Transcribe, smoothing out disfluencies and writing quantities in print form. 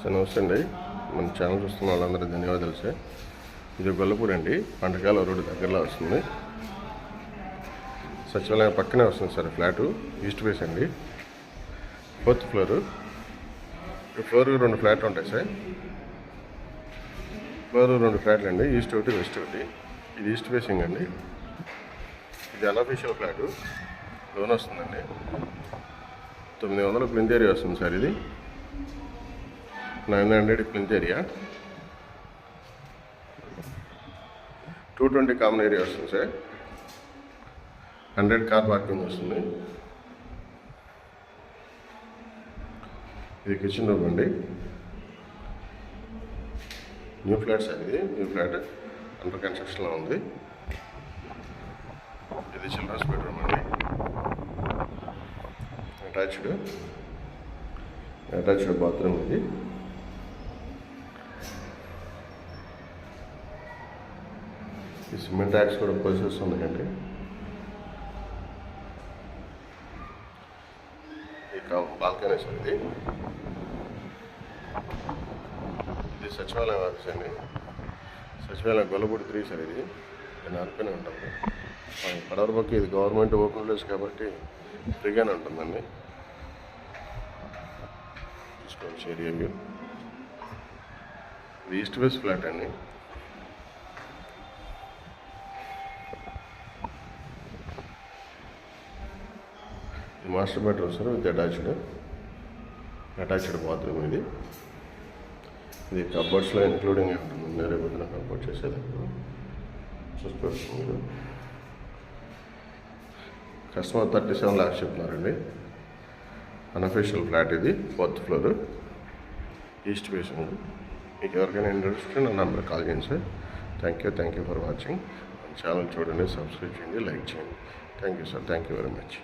Sir నమస్తే అండి. మన ఛానల్ చూస్తున్న వాళ్ళందరూ ధన్యవాదాలు సార్. ఇది గొల్లపూడి అండి, పంటకాల రోడ్డు దగ్గరలో వస్తుంది. సచివాలయం పక్కనే వస్తుంది సార్ ఫ్లాటు. ఈస్ట్ ఫేస్ అండి, 4th ఫ్లోరు. ఈ ఫ్లోర్ 2 ఫ్లాట్లు ఉంటాయి సార్. ఫ్లోర్ 2 ఫ్లాట్లు అండి, ఈస్ట్ ఒకటి వెస్ట్ ఒకటి. ఇది ఈస్ట్ ఫేసింగ్ అండి. ఇది అన్అఫీషియల్ ఫ్లాటు, లోన్ వస్తుందండి. 900 ప్లింత్ ఏరియా వస్తుంది సార్. ఇది 900 ప్లింత్ ఏరియా, 220 కామన్ ఏరియా వస్తుంది సార్. 100 కార్ పార్కింగ్ వస్తుంది. ఇది కిచెన్ రూమ్ అండి. New flat sir. ఇది న్యూ ఫ్లాట్, అండర్ కన్స్ట్రక్షన్లో ఉంది. ఇది చిల్డ్రన్స్ బెడ్రూమ్ అండి, అటాచ్డ్ బాత్రూమ్. ఇది ఈ సిమెంట్ ట్యాక్స్ కూడా ప్రొసెస్ ఉన్నాయండి. ఇక బాల్కనీ సార్. ఇది సచివాలయం ఆఫీస్ అండి. సచివాలయం గొల్లపూడి 3 సార్. ఇది నేను అనుకునే ఉంటాను. పడవరపక్క ఇది గవర్నమెంట్ ఓపెన్ ప్లేస్ కాబట్టి ఫ్రీగానే ఉంటుందండి. చూసుకోవచ్చు ఏరియా వ్యూ. ఇది ఈస్ట్ వెస్ట్ ఫ్లాట్ అండి. ఇది master bedroom sir, with attached bathroom. ఇది కబోర్డ్స్లో ఇంక్లూడింగ్ ఉంటుంది. వేరే పొద్దున కబోర్డ్ చేసేది చూసుకోవచ్చు మీరు. కస్టమర్ 37 lakhs చెప్తున్నారండి. Unofficial flat. ఇది 4th ఫ్లోర్, ఈస్ట్ ఫేసింగ్. మీకు ఎవరికైనా ఇంట్రెస్ట్ నా నెంబర్ కాల్ చేయండి sir. Thank you for watching. Channel చూడండి, సబ్స్క్రైబ్ చేయండి, లైక్ చేయండి. Thank you sir. Thank you very much.